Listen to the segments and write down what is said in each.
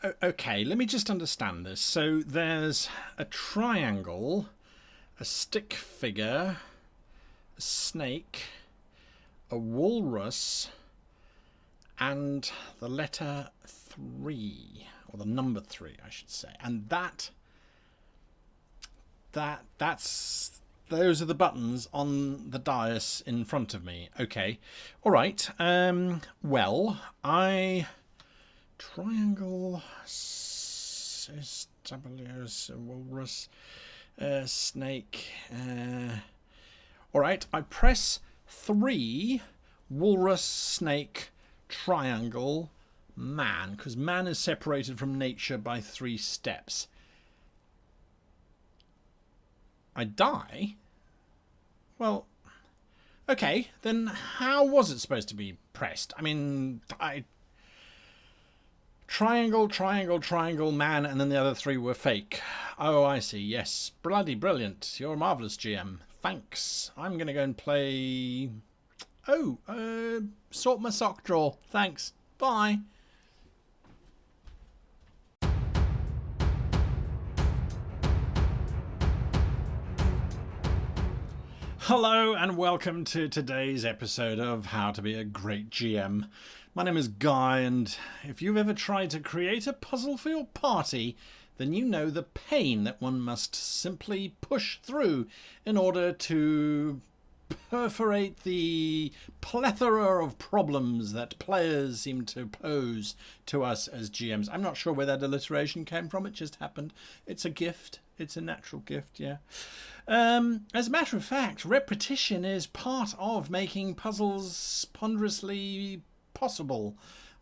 Okay, let me just understand this. So there's a triangle, a stick figure, a snake, a walrus, and the letter 3, or the number 3, I should say. And that's those are the buttons on the dais in front of me. Okay, all right. Well, triangle, walrus, snake. All right, I press 3, walrus, snake, triangle, man, because man is separated from nature by 3 steps. I die? Well, okay, then how was it supposed to be pressed? I mean, triangle, triangle, triangle, man, and then the other 3 were fake. Oh, I see, yes. Bloody brilliant. You're a marvellous GM. Thanks. I'm going to go and play... sort my sock drawer. Thanks. Bye. Hello and welcome to today's episode of How to Be a Great GM. My name is Guy, and if you've ever tried to create a puzzle for your party, then you know the pain that one must simply push through in order to perforate the plethora of problems that players seem to pose to us as GMs. I'm not sure where that alliteration came from, it just happened. It's a gift. It's a natural gift, yeah. As a matter of fact, repetition is part of making puzzles ponderously possible.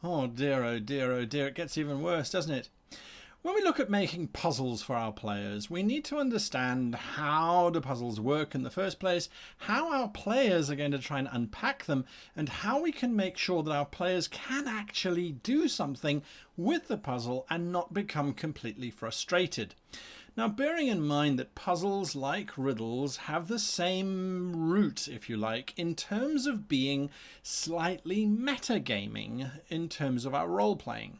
Oh dear, oh dear, oh dear. It gets even worse, doesn't it? When we look at making puzzles for our players, we need to understand how the puzzles work in the first place, how our players are going to try and unpack them, and how we can make sure that our players can actually do something with the puzzle and not become completely frustrated. Now, bearing in mind that puzzles, like riddles, have the same root, if you like, in terms of being slightly metagaming in terms of our role-playing.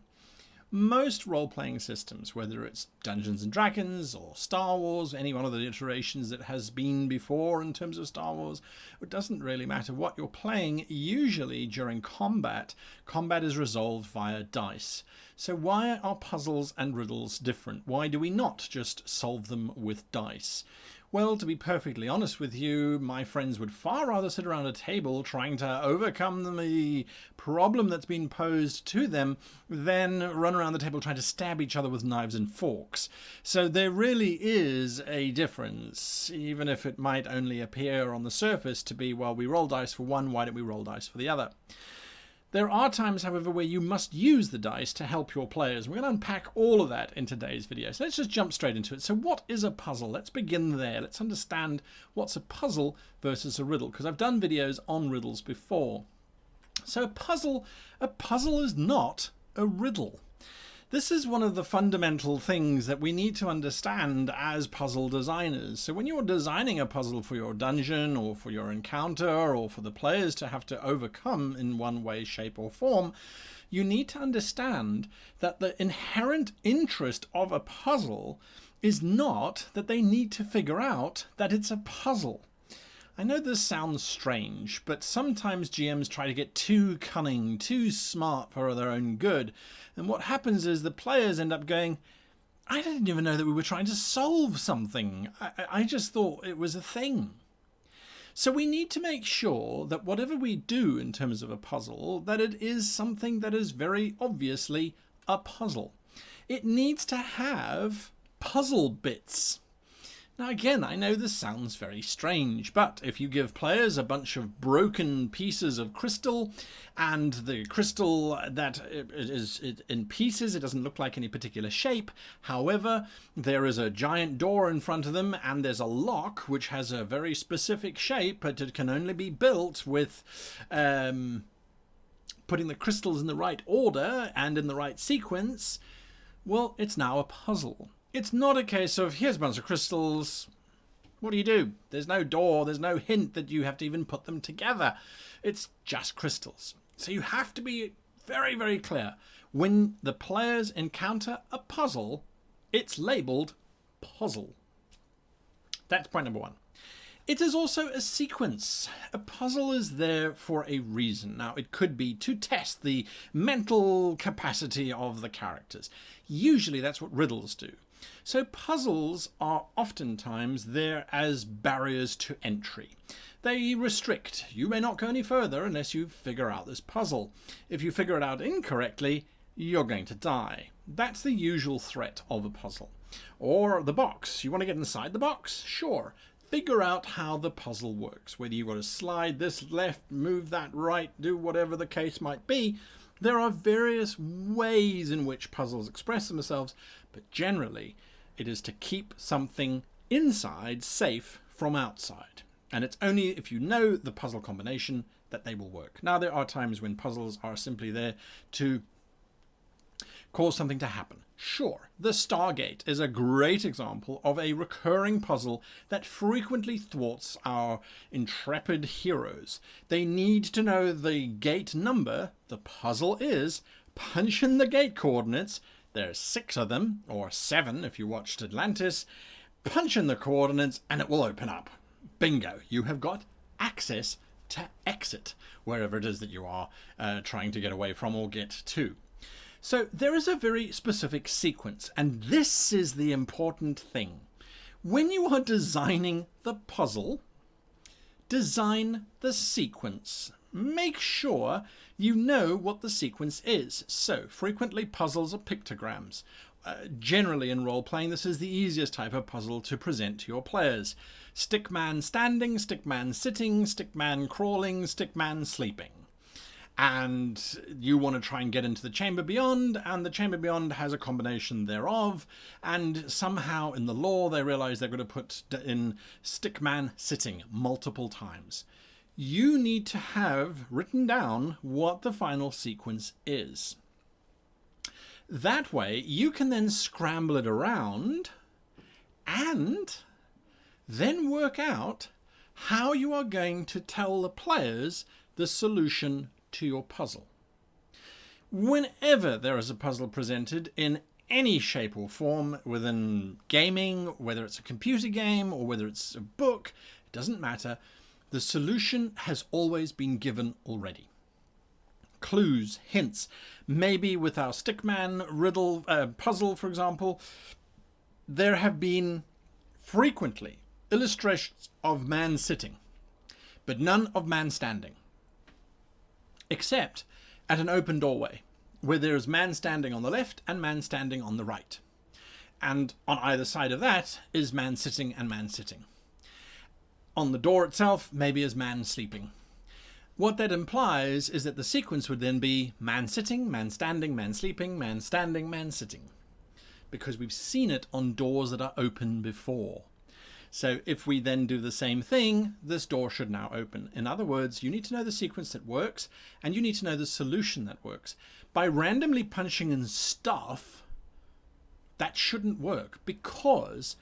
Most role-playing systems, whether it's Dungeons & Dragons or Star Wars, any one of the iterations that has been before in terms of Star Wars, it doesn't really matter what you're playing. Usually during combat is resolved via dice. So why are puzzles and riddles different? Why do we not just solve them with dice? Well, to be perfectly honest with you, my friends would far rather sit around a table trying to overcome the problem that's been posed to them than run around the table trying to stab each other with knives and forks. So there really is a difference, even if it might only appear on the surface to be, well, we roll dice for one, why don't we roll dice for the other? There are times, however, where you must use the dice to help your players. We're going to unpack all of that in today's video. So let's just jump straight into it. So what is a puzzle? Let's begin there. Let's understand what's a puzzle versus a riddle, because I've done videos on riddles before. So a puzzle is not a riddle. This is one of the fundamental things that we need to understand as puzzle designers. So when you're designing a puzzle for your dungeon or for your encounter or for the players to have to overcome in one way, shape or form, you need to understand that the inherent interest of a puzzle is not that they need to figure out that it's a puzzle. I know this sounds strange, but sometimes GMs try to get too cunning, too smart for their own good. And what happens is the players end up going, I didn't even know that we were trying to solve something. I just thought it was a thing. So we need to make sure that whatever we do in terms of a puzzle, that it is something that is very obviously a puzzle. It needs to have puzzle bits. Now again, I know this sounds very strange, but if you give players a bunch of broken pieces of crystal, and the crystal that is in pieces, it doesn't look like any particular shape. However, there is a giant door in front of them, and there's a lock which has a very specific shape, but it can only be built with putting the crystals in the right order and in the right sequence. Well, it's now a puzzle. It's not a case of, here's a bunch of crystals, what do you do? There's no door, there's no hint that you have to even put them together. It's just crystals. So you have to be very, very clear. When the players encounter a puzzle, it's labelled puzzle. That's point number one. It is also a sequence. A puzzle is there for a reason. Now, it could be to test the mental capacity of the characters. Usually that's what riddles do. So puzzles are oftentimes there as barriers to entry. They restrict. You may not go any further unless you figure out this puzzle. If you figure it out incorrectly, you're going to die. That's the usual threat of a puzzle. Or the box. You want to get inside the box? Sure. Figure out how the puzzle works. Whether you want to slide this left, move that right, do whatever the case might be. There are various ways in which puzzles express themselves, but generally it is to keep something inside safe from outside. And it's only if you know the puzzle combination that they will work. Now, there are times when puzzles are simply there to cause something to happen. Sure, the Stargate is a great example of a recurring puzzle that frequently thwarts our intrepid heroes. They need to know the gate number. The puzzle is punch in the gate coordinates. There's 6 of them, or 7 if you watched Atlantis. Punch in the coordinates and it will open up. Bingo, you have got access to exit wherever it is that you are trying to get away from or get to. So there is a very specific sequence, and this is the important thing. When you are designing the puzzle, design the sequence. Make sure you know what the sequence is. So frequently puzzles are pictograms. Generally in role-playing, this is the easiest type of puzzle to present to your players. Stickman standing, stickman sitting, stickman crawling, stickman sleeping. And you want to try and get into the chamber beyond, and the chamber beyond has a combination thereof, and somehow in the lore they realize they're going to put in stickman sitting multiple times. You need to have written down what the final sequence is. That way you can then scramble it around and then work out how you are going to tell the players the solution to your puzzle. Whenever there is a puzzle presented in any shape or form within gaming, whether it's a computer game or whether it's a book, it doesn't matter. The solution has always been given already. Clues, hints, maybe with our stickman riddle puzzle, for example, there have been frequently illustrations of man sitting, but none of man standing. Except at an open doorway where there is man standing on the left and man standing on the right. And on either side of that is man sitting and man sitting. On the door itself, maybe is man sleeping. What that implies is that the sequence would then be man sitting, man standing, man sleeping, man standing, man sitting. Because we've seen it on doors that are open before. So if we then do the same thing, this door should now open. In other words, you need to know the sequence that works, and you need to know the solution that works. By randomly punching in stuff, that shouldn't work, because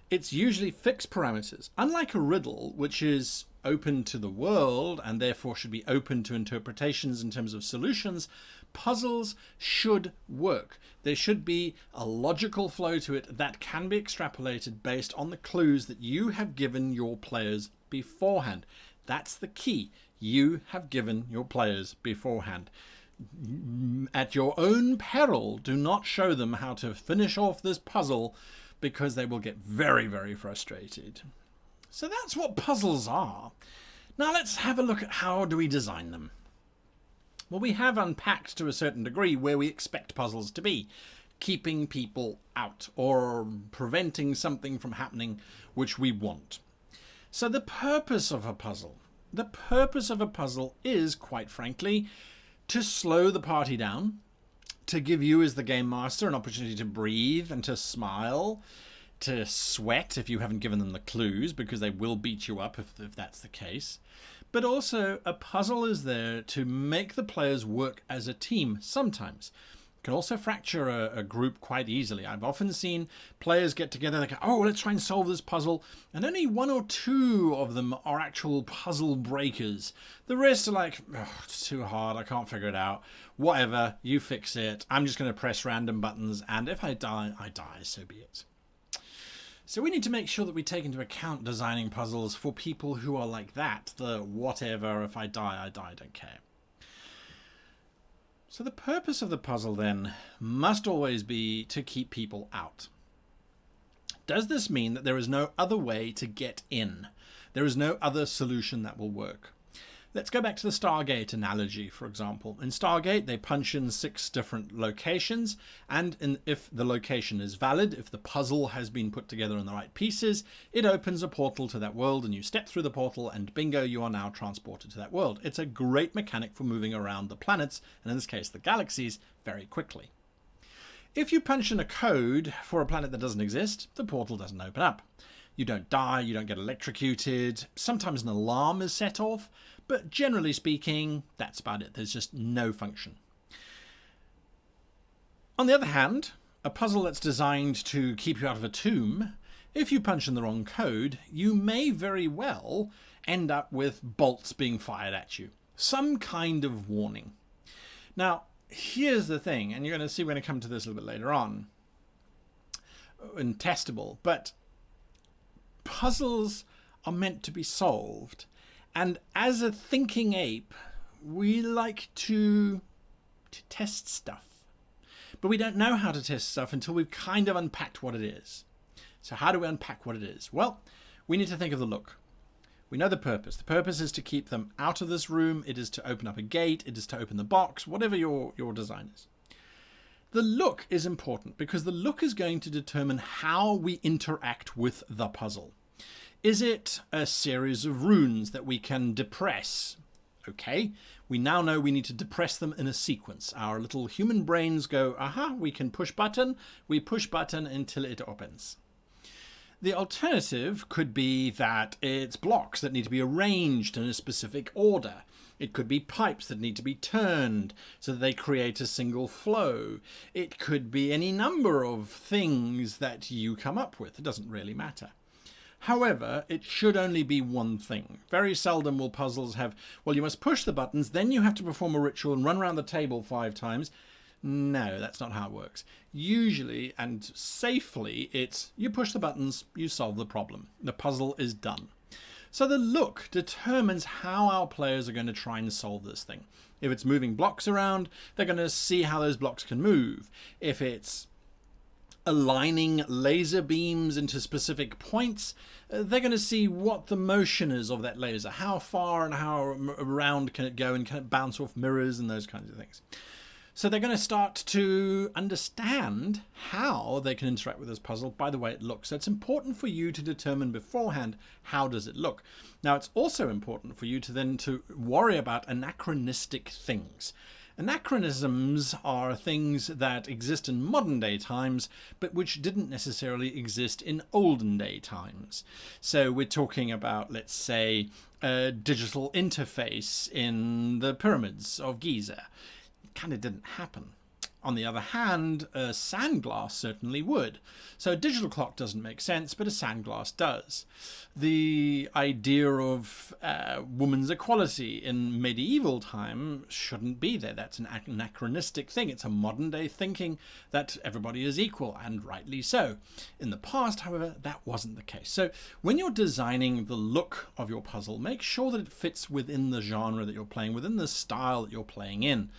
it's usually fixed parameters. Unlike a riddle, which is open to the world, and therefore should be open to interpretations in terms of solutions, puzzles should work. There should be a logical flow to it that can be extrapolated based on the clues that you have given your players beforehand. That's the key. You have given your players beforehand. At your own peril, do not show them how to finish off this puzzle, because they will get very, very frustrated. So that's what puzzles are. Now let's have a look at how do we design them. Well, we have unpacked to a certain degree where we expect puzzles to be, keeping people out or preventing something from happening which we want. So the purpose of a puzzle is, quite frankly, to slow the party down, to give you as the game master an opportunity to breathe and to smile, to sweat if you haven't given them the clues, because they will beat you up if that's the case. But also, a puzzle is there to make the players work as a team sometimes. Can also fracture a group quite easily. I've often seen players get together, they go, oh, let's try and solve this puzzle, and only one or two of them are actual puzzle breakers. The rest are like, oh, it's too hard, I can't figure it out. Whatever, you fix it. I'm just going to press random buttons, and if I die, I die, so be it. So we need to make sure that we take into account designing puzzles for people who are like that. The whatever, if I die, I don't care. So the purpose of the puzzle then must always be to keep people out. Does this mean that there is no other way to get in? There is no other solution that will work? Let's go back to the Stargate analogy, for example. In Stargate, they punch in 6 different locations, and if the location is valid, if the puzzle has been put together in the right pieces, it opens a portal to that world, and you step through the portal, and bingo, you are now transported to that world. It's a great mechanic for moving around the planets, and in this case, the galaxies, very quickly. If you punch in a code for a planet that doesn't exist, the portal doesn't open up. You don't die, you don't get electrocuted, sometimes an alarm is set off, but generally speaking, that's about it. There's just no function. On the other hand, a puzzle that's designed to keep you out of a tomb, if you punch in the wrong code, you may very well end up with bolts being fired at you. Some kind of warning. Now, here's the thing, and you're going to see we're going to come to this a little bit later on in Testable, but puzzles are meant to be solved. And as a thinking ape, we like to test stuff. But we don't know how to test stuff until we've kind of unpacked what it is. So how do we unpack what it is? Well, we need to think of the look. We know the purpose. The purpose is to keep them out of this room. It is to open up a gate. It is to open the box, whatever your design is. The look is important because the look is going to determine how we interact with the puzzle. Is it a series of runes that we can depress? Okay, we now know we need to depress them in a sequence. Our little human brains go, aha, we can push button. We push button until it opens. The alternative could be that it's blocks that need to be arranged in a specific order. It could be pipes that need to be turned so that they create a single flow. It could be any number of things that you come up with. It doesn't really matter. However, it should only be one thing. Very seldom will puzzles have, well, you must push the buttons, then you have to perform a ritual and run around the table 5 times. No, that's not how it works. Usually, and safely, it's you push the buttons, you solve the problem. The puzzle is done. So the look determines how our players are going to try and solve this thing. If it's moving blocks around, they're going to see how those blocks can move. If it's aligning laser beams into specific points, they're going to see what the motion is of that laser. How far and how around can it go, and can it bounce off mirrors and those kinds of things. So they're going to start to understand how they can interact with this puzzle by the way it looks. So it's important for you to determine beforehand how does it look. Now it's also important for you to then to worry about anachronistic things. Anachronisms are things that exist in modern day times, but which didn't necessarily exist in olden day times. So we're talking about, let's say, a digital interface in the pyramids of Giza. It kind of didn't happen. On the other hand, a sandglass certainly would. So a digital clock doesn't make sense, but a sandglass does. The idea of women's equality in medieval time shouldn't be there. That's an anachronistic thing. It's a modern day thinking that everybody is equal, and rightly so. In the past, however, that wasn't the case. So when you're designing the look of your puzzle, make sure that it fits within the genre that you're playing, within the style that you're playing in.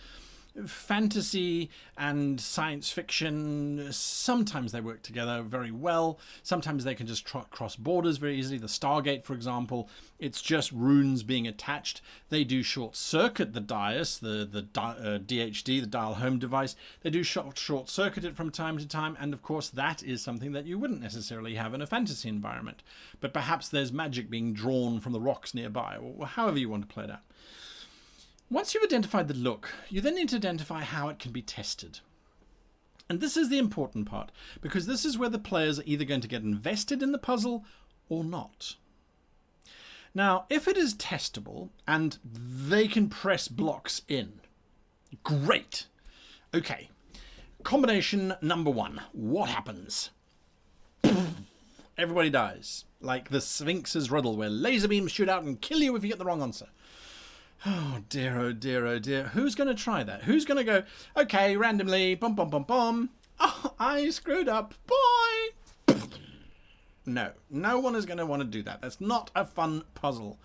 Fantasy and science fiction, sometimes they work together very well. Sometimes they can just cross borders very easily. The Stargate, for example, it's just runes being attached. They do short circuit the dais, the DHD, the dial home device. They do short circuit it from time to time. And of course, that is something that you wouldn't necessarily have in a fantasy environment. But perhaps there's magic being drawn from the rocks nearby, or however you want to play it out. Once you've identified the look, you then need to identify how it can be tested. And this is the important part, because this is where the players are either going to get invested in the puzzle or not. Now, if it is testable and they can press blocks in, great. Okay, Combination number 1. What happens? Everybody dies. Like the Sphinx's Riddle, where laser beams shoot out and kill you if you get the wrong answer. Oh dear, oh dear, oh dear. Who's going to try that? Who's going to go, okay, randomly, bum, bum, bum, bum. Oh, I screwed up. Bye. No, no one is going to want to do that. That's not a fun puzzle.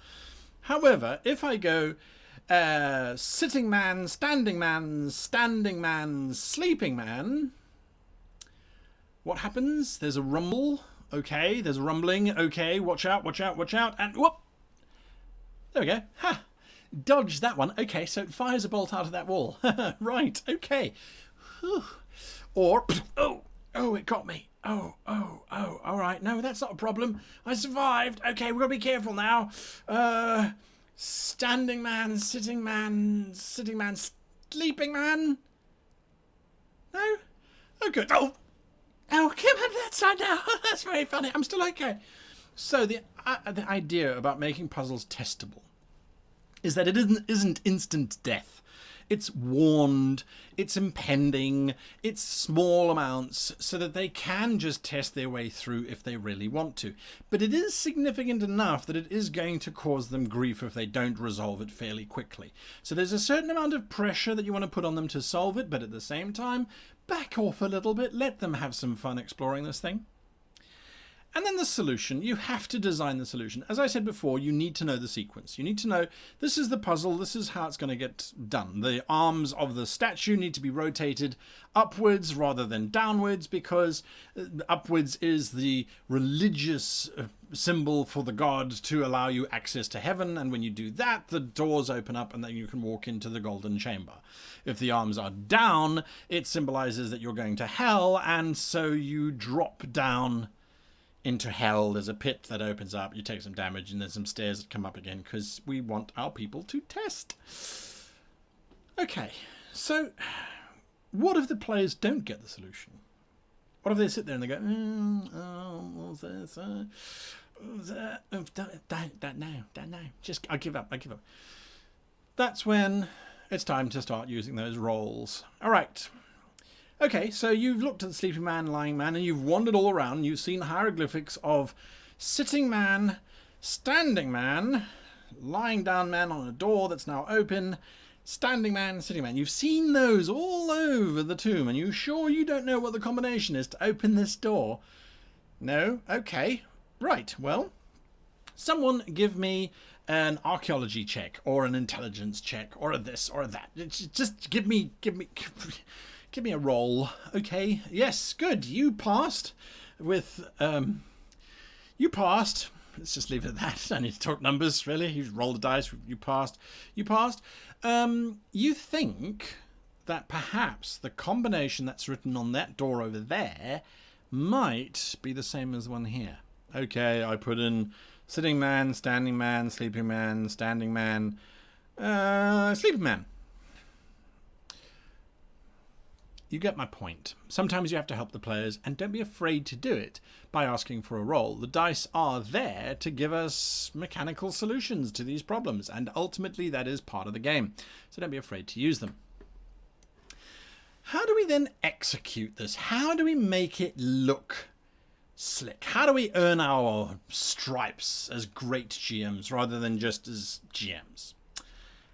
However, if I go sitting man, standing man, sleeping man, what happens? There's a rumble. Okay, there's a rumbling. Okay, watch out, watch out, watch out. And whoop. There we go. Ha. Dodge that one. Okay, so it fires a bolt out of that wall. Right, okay. Whew. Or, oh, it got me. Oh, all right. No, that's not a problem. I survived. Okay, we've got to be careful now. Standing man, sleeping man. No? Oh, good. Oh, come on that side now. That's very funny. I'm still okay. So the idea about making puzzles testable is that it isn't instant death. It's warned, it's impending, it's small amounts so that they can just test their way through if they really want to. But it is significant enough that it is going to cause them grief if they don't resolve it fairly quickly. So there's a certain amount of pressure that you want to put on them to solve it, but at the same time, back off a little bit, let them have some fun exploring this thing. And then the solution, you have to design the solution. As I said before, you need to know the sequence. You need to know this is the puzzle, this is how it's going to get done. The arms of the statue need to be rotated upwards rather than downwards, because upwards is the religious symbol for the god to allow you access to heaven. And when you do that, the doors open up and then you can walk into the golden chamber. If the arms are down, it symbolizes that you're going to hell, and so you drop down into hell. There's a pit that opens up, you take some damage, and there's some stairs that come up again, because we want our people to test. Okay, so what if the players don't get the solution? What if they sit there and they go, what's this? Don't know. Just, I give up. That's when it's time to start using those rolls. All right. Okay, so you've looked at the sleeping man, lying man, and you've wandered all around. You've seen hieroglyphics of sitting man, standing man, lying down man on a door that's now open, standing man, sitting man. You've seen those all over the tomb, and you sure you don't know what the combination is to open this door? No? Okay. Right, well, someone give me an archaeology check, or an intelligence check, or a this, or a that. Just give me a roll. Okay. Yes, good. You passed with, you passed. Let's just leave it at that. I don't need to talk numbers, really. You roll the dice. You passed. You think that perhaps the combination that's written on that door over there might be the same as the one here. Okay, I put in sitting man, standing man, sleeping man, standing man, sleeping man. You get my point. Sometimes you have to help the players, and don't be afraid to do it by asking for a roll. The dice are there to give us mechanical solutions to these problems, and ultimately that is part of the game. So don't be afraid to use them. How do we then execute this? How do we make it look slick? How do we earn our stripes as great GMs rather than just as GMs?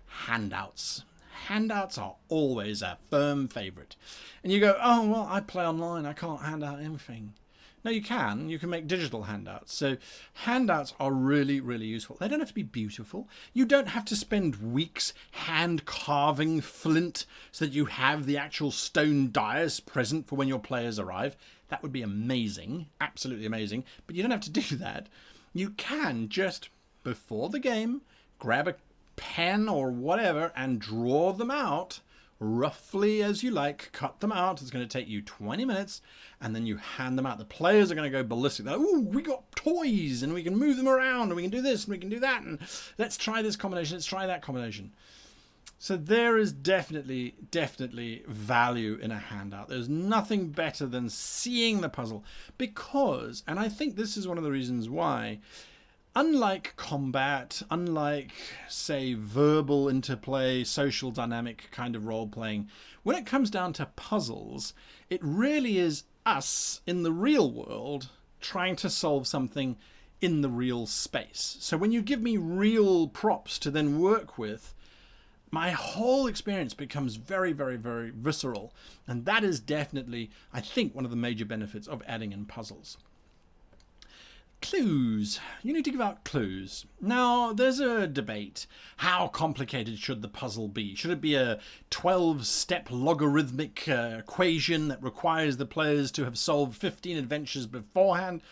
Handouts. Handouts are always a firm favourite. And you go, oh, well, I play online, I can't hand out anything. No, you can. You can make digital handouts. So handouts are really, really useful. They don't have to be beautiful. You don't have to spend weeks hand carving flint so that you have the actual stone dais present for when your players arrive. That would be amazing, absolutely amazing. But you don't have to do that. You can just, before the game, grab a pen or whatever and draw them out roughly as you like. Cut them out. It's going to take you 20 minutes, and then you hand them out. The players are going to go ballistic. They're like, ooh, we got toys and we can move them around and we can do this and we can do that, and let's try this combination, let's try that combination. So there is definitely value in a handout. There's nothing better than seeing the puzzle, because, and I think this is one of the reasons why Unlike combat, unlike, say, verbal interplay, social dynamic kind of role-playing, when it comes down to puzzles, it really is us in the real world trying to solve something in the real space. So when you give me real props to then work with, my whole experience becomes very, very, very visceral. And that is definitely, I think, one of the major benefits of adding in puzzles. Clues. You need to give out clues. Now, there's a debate. How complicated should the puzzle be? Should it be a 12-step logarithmic equation that requires the players to have solved 15 adventures beforehand?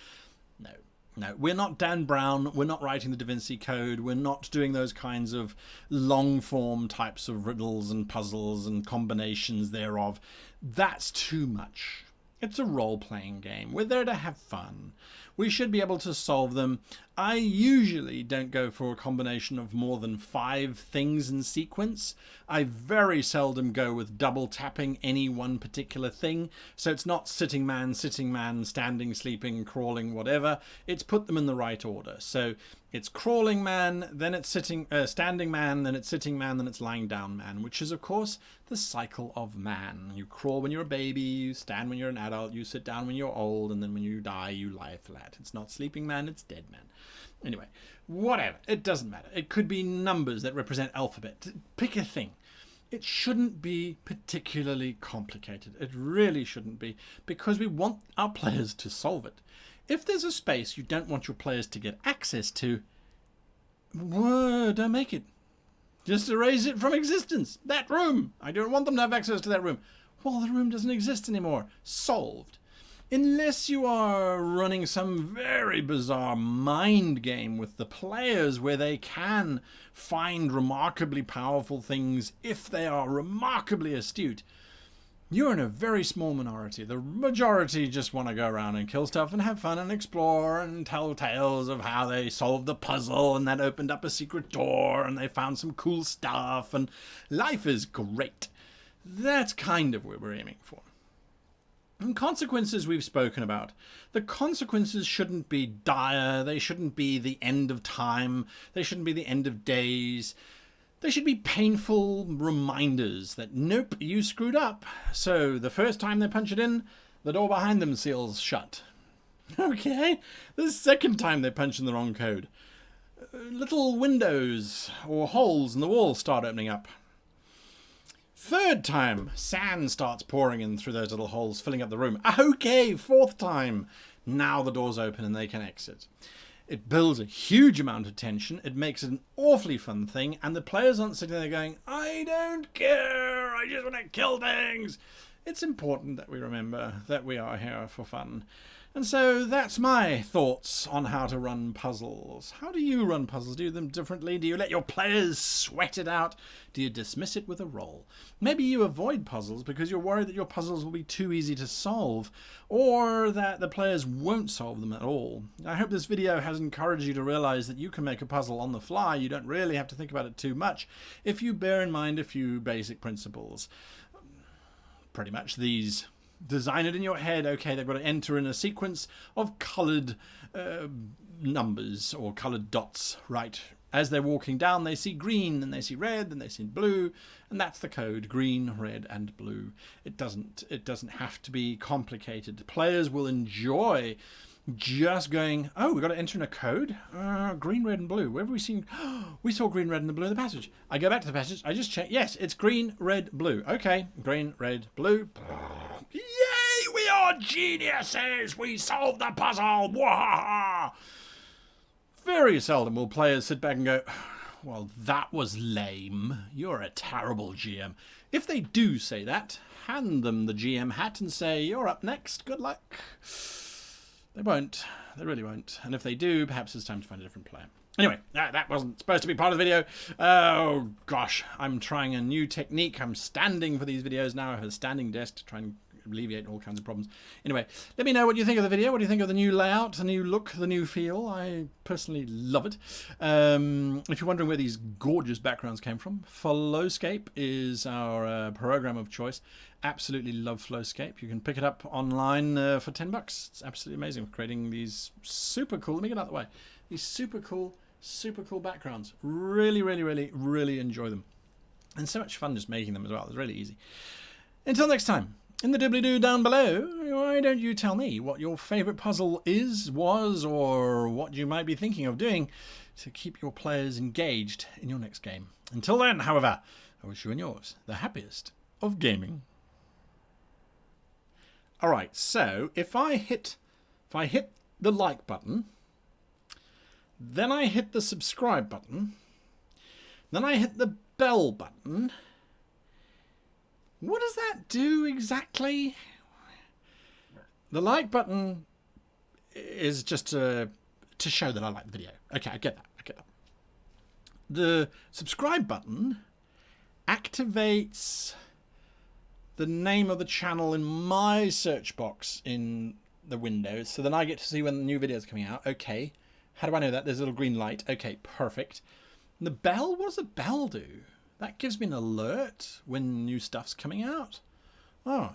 No, we're not Dan Brown. We're not writing the Da Vinci Code. We're not doing those kinds of long-form types of riddles and puzzles and combinations thereof. That's too much. It's a role-playing game. We're there to have fun. We should be able to solve them. I usually don't go for a combination of more than 5 things in sequence. I very seldom go with double tapping any one particular thing. So it's not sitting man, standing, sleeping, crawling, whatever. It's put them in the right order. So it's crawling man, then it's standing man, then it's sitting man, then it's lying down man, which is, of course, the cycle of man. You crawl when you're a baby, you stand when you're an adult, you sit down when you're old, and then when you die, you lie flat. It's not sleeping man, it's dead man. Anyway, whatever. It doesn't matter. It could be numbers that represent alphabet. Pick a thing. It shouldn't be particularly complicated. It really shouldn't be, because we want our players to solve it. If there's a space you don't want your players to get access to, don't make it. Just erase it from existence. That room. I don't want them to have access to that room. Well, the room doesn't exist anymore. Solved. Unless you are running some very bizarre mind game with the players where they can find remarkably powerful things if they are remarkably astute, you're in a very small minority. The majority just want to go around and kill stuff and have fun and explore and tell tales of how they solved the puzzle and that opened up a secret door and they found some cool stuff and life is great. That's kind of where we're aiming for. And consequences we've spoken about. The consequences shouldn't be dire. They shouldn't be the end of time. They shouldn't be the end of days. They should be painful reminders that, nope, you screwed up. So the first time they punch it in, the door behind them seals shut. Okay. The second time they punch in the wrong code, little windows or holes in the wall start opening up. Third time, sand starts pouring in through those little holes, filling up the room. Okay, fourth time. Now the door's open and they can exit. It builds a huge amount of tension. It makes it an awfully fun thing. And the players aren't sitting there going, I don't care. I just want to kill things. It's important that we remember that we are here for fun. And so that's my thoughts on how to run puzzles. How do you run puzzles? Do you do them differently? Do you let your players sweat it out? Do you dismiss it with a roll? Maybe you avoid puzzles because you're worried that your puzzles will be too easy to solve, or that the players won't solve them at all. I hope this video has encouraged you to realize that you can make a puzzle on the fly. You don't really have to think about it too much if you bear in mind a few basic principles. Pretty much these. Design it in your head. Okay, they've got to enter in a sequence of coloured numbers or coloured dots, right? As they're walking down, they see green, then they see red, then they see blue, and that's the code: green, red, and blue. It doesn't have to be complicated. Players will enjoy just going, oh, we've got to enter in a code? Green, red, and blue. Where have we seen? We saw green, red, and the blue in the passage. I go back to the passage. I just check. Yes, it's green, red, blue. Okay, green, red, blue. Yay, we are geniuses! We solved the puzzle! Wahaha! Very seldom will players sit back and go, well, that was lame. You're a terrible GM. If they do say that, hand them the GM hat and say, you're up next. Good luck. They won't. They really won't. And if they do, perhaps it's time to find a different player. Anyway, that wasn't supposed to be part of the video. Oh, gosh. I'm trying a new technique. I'm standing for these videos now. I have a standing desk to try and alleviate all kinds of problems. Anyway, let me know what you think of the video. What do you think of the new layout, the new look, the new feel? I personally love it. If you're wondering where these gorgeous backgrounds came from, Flowscape is our program of choice. Absolutely love Flowscape. You can pick it up online for $10. It's absolutely amazing. We're creating these super cool, let me get out of the way, These super cool backgrounds. Really, really, really, really enjoy them. And so much fun just making them as well. It's really easy. Until next time, in the doobly-doo down below, why don't you tell me what your favourite puzzle is, was, or what you might be thinking of doing to keep your players engaged in your next game. Until then, however, I wish you and yours the happiest of gaming. Alright, so if I hit the like button, then I hit the subscribe button, then I hit the bell button, what does that do exactly? The like button is just to show that I like the video. Okay, I get that. The subscribe button activates the name of the channel in my search box in the window, so then I get to see when the new video is coming out. Okay, how do I know that? There's a little green light. Okay, perfect. And the bell, what does the bell do? That gives me an alert when new stuff's coming out. Oh,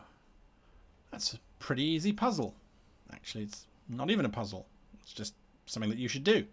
that's a pretty easy puzzle. Actually, it's not even a puzzle. It's just something that you should do.